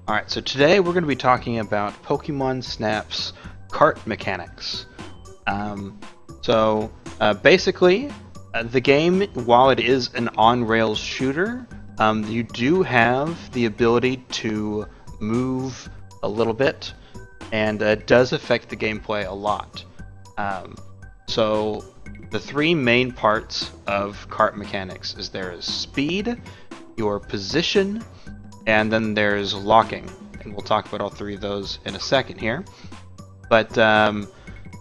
Alright, so today we're going to be talking about Pokemon Snap's cart mechanics. Basically, the game, while it is an on-rails shooter, you do have the ability to move a little bit, and it does affect the gameplay a lot. So the three main parts of cart mechanics is there is speed, your position, and then there's locking, and we'll talk about all three of those in a second here. But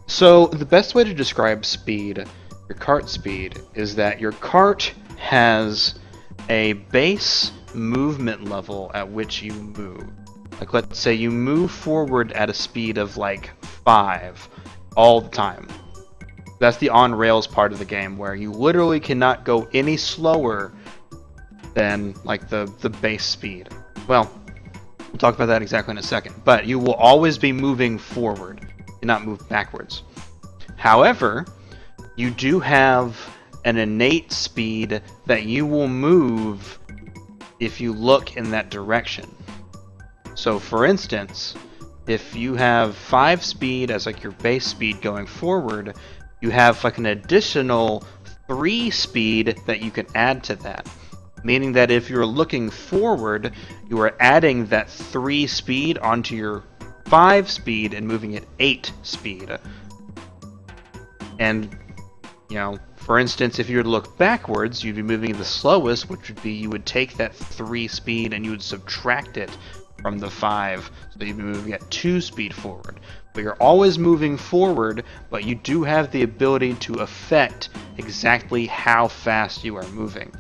so the best way to describe speed, your cart speed, is that your cart has a base movement level at which you move. Like, let's say you move forward at a speed of like 5 all the time. That's the on-rails part of the game, where you literally cannot go any slower than like the base speed. Well, we'll talk about that exactly in a second, but you will always be moving forward and not move backwards. However, you do have an innate speed that you will move if you look in that direction. So for instance, if you have 5 speed as like your base speed going forward, you have like an additional 3 speed that you can add to that. Meaning that if you're looking forward, you are adding that 3 speed onto your 5 speed and moving at 8 speed. And, you know, for instance, if you were to look backwards, you'd be moving the slowest, which would be you would take that 3 speed and you would subtract it from the 5, so you'd be moving at 2 speed forward. But you're always moving forward, but you do have the ability to affect exactly how fast you are moving.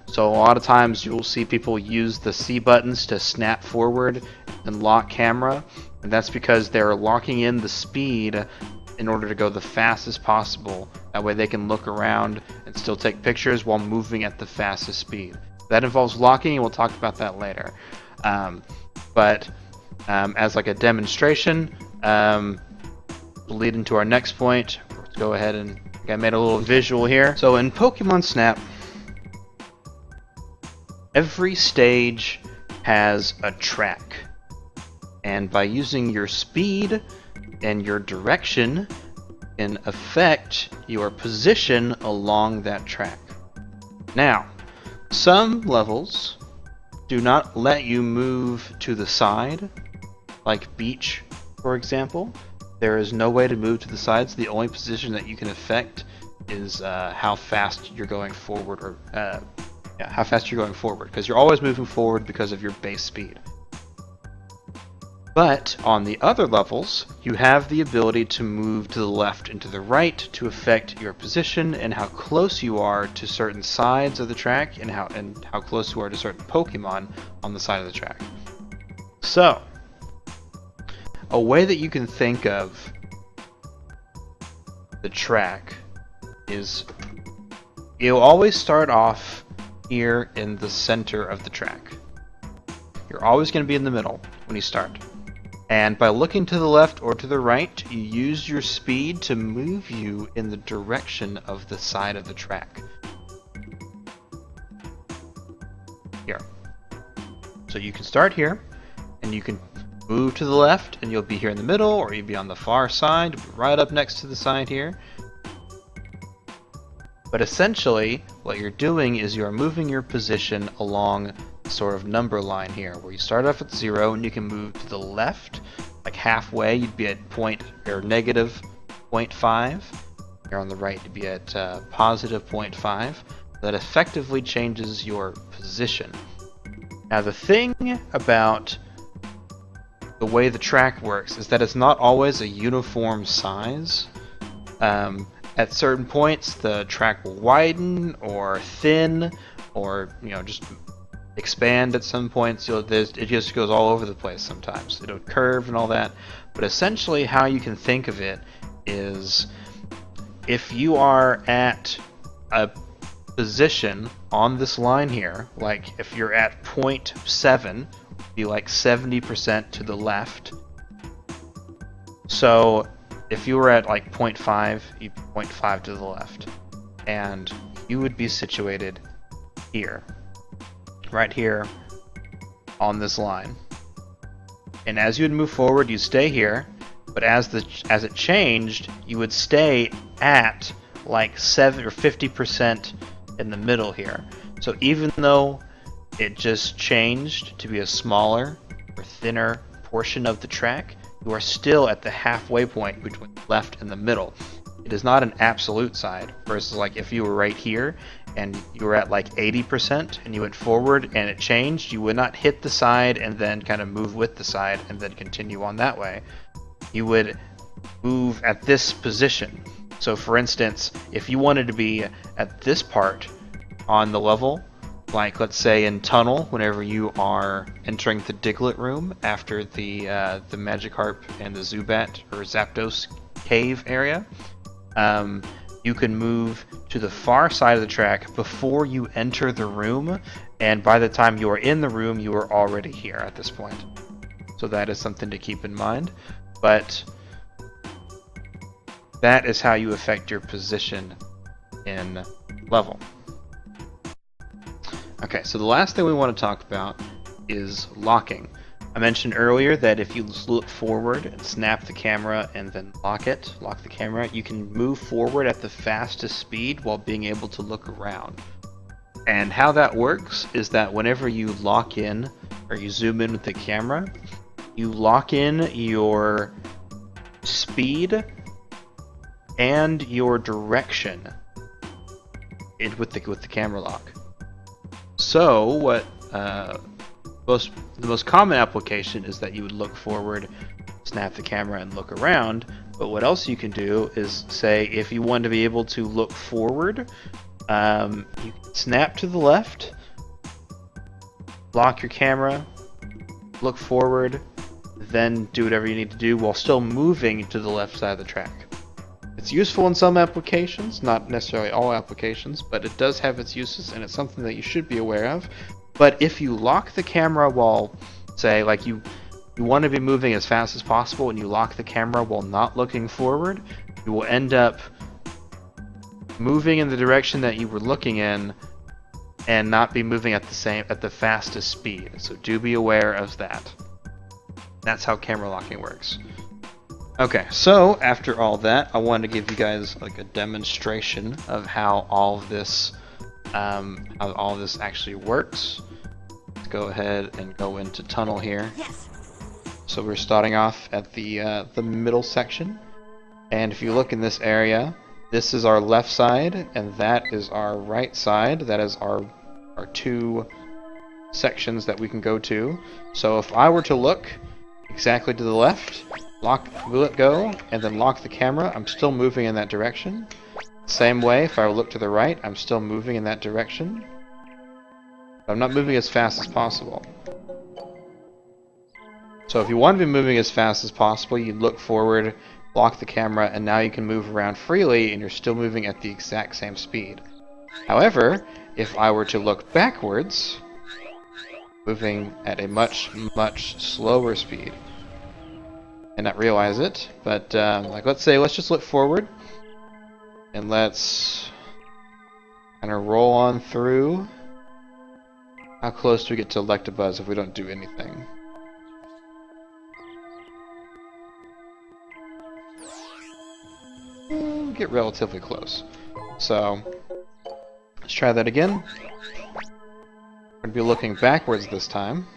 So a lot of times you'll see people use the C buttons to snap forward and lock camera, and that's because they're locking in the speed in order to go the fastest possible. That way they can look around and still take pictures while moving at the fastest speed. That involves locking, and we'll talk about that later. As like a demonstration, we'll lead into our next point. Let's go ahead and I made a little visual here. So in Pokemon Snap, every stage has a track, and by using your speed and your direction, can affect your position along that track. Now, some levels do not let you move to the side, like Beach, for example. There is no way to move to the sides. The only position that you can affect is how fast you're going forward, or how fast you're going forward, because you're always moving forward because of your base speed. But on the other levels, you have the ability to move to the left and to the right to affect your position and how close you are to certain sides of the track, and how close you are to certain Pokemon on the side of the track. So, a way that you can think of the track is you'll always start off here in the center of the track. You're always going to be in the middle when you start. And by looking to the left or to the right, you use your speed to move you in the direction of the side of the track. Here. So you can start here, and you can move to the left, and you'll be here in the middle, or you'll be on the far side, right up next to the side here. But essentially, what you're doing is you're moving your position along sort of number line here, where you start off at 0 and you can move to the left, like halfway you'd be at negative 0.5. Here on the right you'd be at positive 0.5. That effectively changes your position. Now the thing about the way the track works is that it's not always a uniform size. At certain points the track will widen or thin, or just expand at some points. It just goes all over the place sometimes. It'll curve and all that. But essentially how you can think of it is, if you are at a position on this line here, like if you're at 0.7, be like 70% to the left. So if you were at like 0.5, you'd be 0.5 to the left. And you would be situated here. Right here on this line. And as you would move forward, you stay here, but as it changed, you would stay at like 7 or 50% in the middle here. So even though it just changed to be a smaller or thinner portion of the track, you are still at the halfway point between the left and the middle. It is not an absolute side, versus like if you were right here and you were at like 80% and you went forward and it changed, you would not hit the side and then kind of move with the side and then continue on that way. You would move at this position. So for instance, if you wanted to be at this part on the level, like let's say in Tunnel, whenever you are entering the Diglett room after the Magikarp and the Zubat or Zapdos cave area, you can move to the far side of the track before you enter the room, and by the time you are in the room, you are already here at this point. So that is something to keep in mind, but that is how you affect your position in level. Okay, so the last thing we want to talk about is locking. I mentioned earlier that if you look forward and snap the camera and then lock the camera, you can move forward at the fastest speed while being able to look around. And how that works is that whenever you lock in or you zoom in with the camera, you lock in your speed and your direction with the camera lock. So what the most common application is that you would look forward, snap the camera, and look around. But what else you can do is say if you want to be able to look forward, you can snap to the left, lock your camera, look forward, then do whatever you need to do while still moving to the left side of the track. It's useful in some applications, not necessarily all applications, but it does have its uses, and it's something that you should be aware of. But if you lock the camera while, say, like you want to be moving as fast as possible and you lock the camera while not looking forward, you will end up moving in the direction that you were looking in and not be moving at the fastest speed. So do be aware of that. That's how camera locking works. Okay, so after all that, I wanted to give you guys like a demonstration of how all of this actually works. Let's go ahead and go into Tunnel here. Yes. So we're starting off at the middle section, and if you look in this area, this is our left side, and that is our right side. That is our two sections that we can go to. So if I were to look exactly to the left, let go, and then lock the camera, I'm still moving in that direction. Same way, if I look to the right, I'm still moving in that direction. But I'm not moving as fast as possible. So if you want to be moving as fast as possible, you look forward, lock the camera, and now you can move around freely, and you're still moving at the exact same speed. However, if I were to look backwards, moving at a much, much slower speed, and not realize it, but like let's just look forward, and let's kind of roll on through. How close do we get to Electabuzz if we don't do anything? We'll get relatively close. So let's try that again. We're going to be looking backwards this time.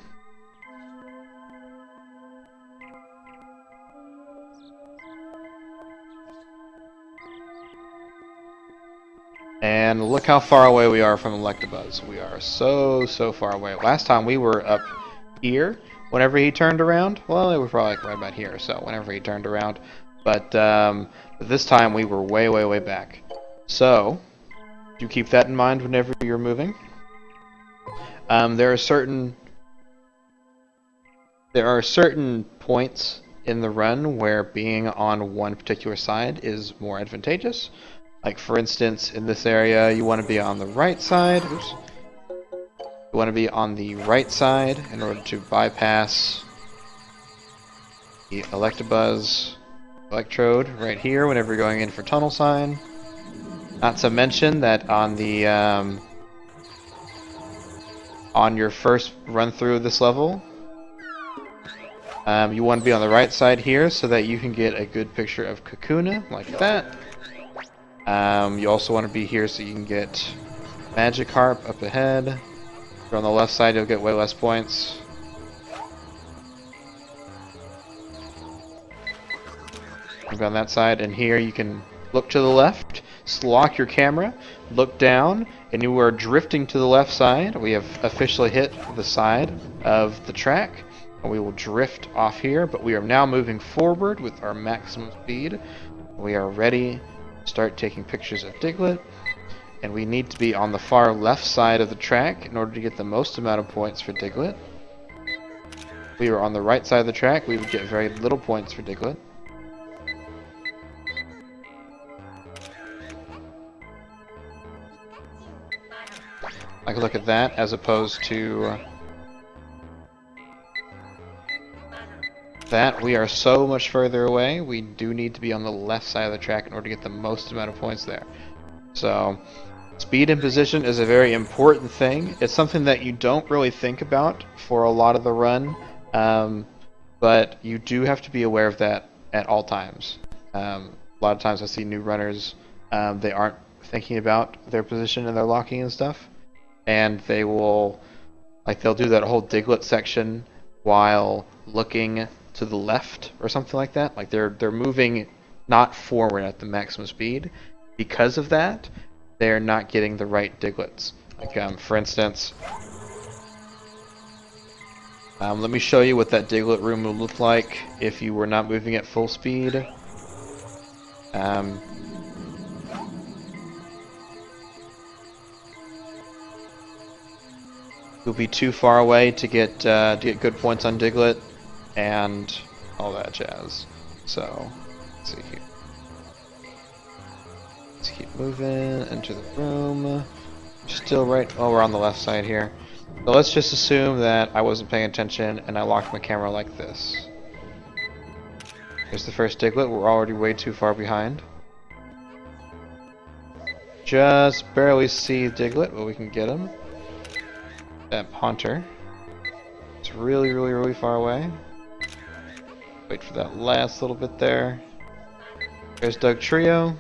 And look how far away we are from Electabuzz. We are so far away. Last time we were up here. Whenever he turned around, well, it was probably like right about here. So whenever he turned around, but this time we were way back. So do keep that in mind whenever you're moving. There are certain points in the run where being on one particular side is more advantageous. Like for instance, in this area, you want to be on the right side. Oops. You want to be on the right side in order to bypass the Electabuzz electrode right here whenever you're going in for tunnel sign. Not to mention that on the on your first run through of this level, you want to be on the right side here so that you can get a good picture of Kakuna, like that. You also want to be here so you can get Magikarp up ahead. If you're on the left side, you'll get way less points. On that side, and here you can look to the left, lock your camera, look down, and you are drifting to the left side. We have officially hit the side of the track, and we will drift off here, but we are now moving forward with our maximum speed. We are ready to start taking pictures of Diglett, and we need to be on the far left side of the track in order to get the most amount of points for Diglett. If we were on the right side of the track, we would get very little points for Diglett. Like, look at that, as opposed to that. We are so much further away. We do need to be on the left side of the track in order to get the most amount of points there. So, speed and position is a very important thing. It's something that you don't really think about for a lot of the run, but you do have to be aware of that at all times. A lot of times I see new runners, they aren't thinking about their position and their locking and stuff. And they will, like, they'll do that whole Diglett section while looking to the left or something like that. Like they're moving not forward at the maximum speed. Because of that, they're not getting the right Digletts. Like, for instance, let me show you what that Diglett room would look like if you were not moving at full speed. You'll be too far away to get good points on Diglett and all that jazz. So, let's see here. Let's keep moving into the room. Still right. Oh, we're on the left side here. So let's just assume that I wasn't paying attention and I locked my camera like this. Here's the first Diglett. We're already way too far behind. Just barely see Diglett, but we can get him. That Haunter. It's really, really, really far away. Wait for that last little bit there. There's Doug Trio.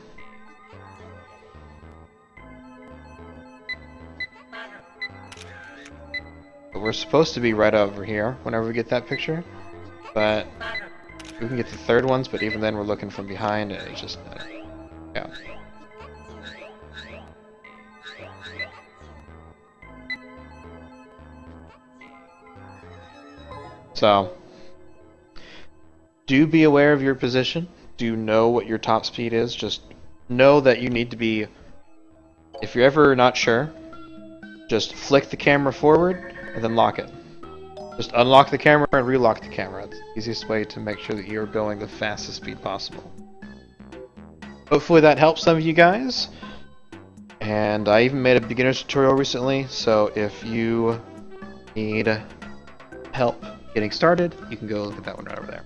But we're supposed to be right over here whenever we get that picture. But we can get the third ones, but even then we're looking from behind and it's just... yeah. So, do be aware of your position. Do know what your top speed is. Just know that you need to be, if you're ever not sure, just flick the camera forward and then lock it. Just unlock the camera and relock the camera. It's the easiest way to make sure that you're going the fastest speed possible. Hopefully that helps some of you guys. And I even made a beginner's tutorial recently, so if you need help getting started, you can go look at that one right over there.